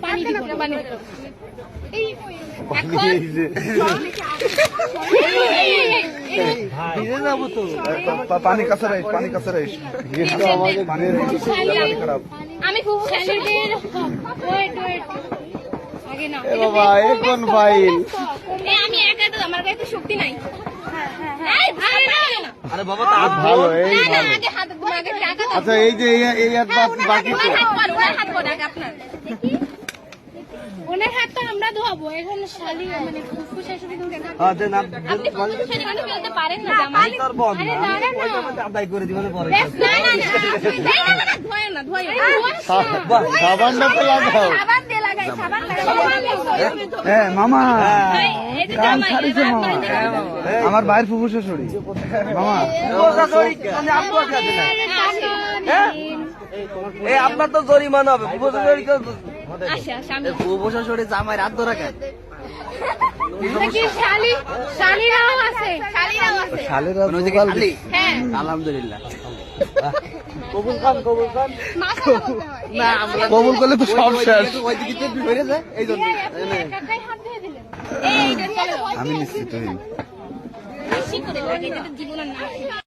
পানি দিব না, পানি দিব। এই পানি কাছে রাইস, পানি কাছে রাইস। খারাপ। আমি খুব শাশুড়ির ওয়েট আগে না বাবা এখন ফাইল। আমি একা তো, আমার গায়ে তো শক্তি নাই। আরে বাবা তা ভালো, এই না, ভালো। আগে হাত আগে টাকা দাও। আচ্ছা এই যে এই এক বাকি তো। ওনার হাত কর আগে আপনার। ওনার হাতটা আমরা ধোয়াবো। এখন শালি মানে ফুফু শাশুড়ি ধরে না। দেন আপনি ফুফু শাশুড়ি মানে ফেলতে পারেন না জামাই। তোর বোন আরে না না ওইটার মধ্যে আদায় করে দিবেন পরে না না ধোয় না ধোয় সাবানটা তো লাগাও। সাবান দিয়ে লাগাই সাবান লাগাই। হ্যাঁ মামা, এই যে কাম জামাই ছাড়িছে মামা। আমার বাইরের ফুফু শাশুড়ি মামা। মানে আপনার কাছে না এই আপনার তো জরিমানা হবে বুঝা জরি আচ্ছা সামনে বুঝা জরি জামাই রাত ধরে রাখে দেখি শালিরাও আছে শালিরাও আছে শালেরা ওইদিকে জোগাল খালি হ্যাঁ আলহামদুলিল্লাহ কবুল খান মাথা বলতে হয় না আমরা কবুল করলে তো সব শেষ। ওইদিকে তো ধরে যায় এই জন্য একাই হাত ধুয়ে দিলেন এই এটা চলো আমি নিশ্চিত হই। বেশি করে লাগে এটা জীবন আর না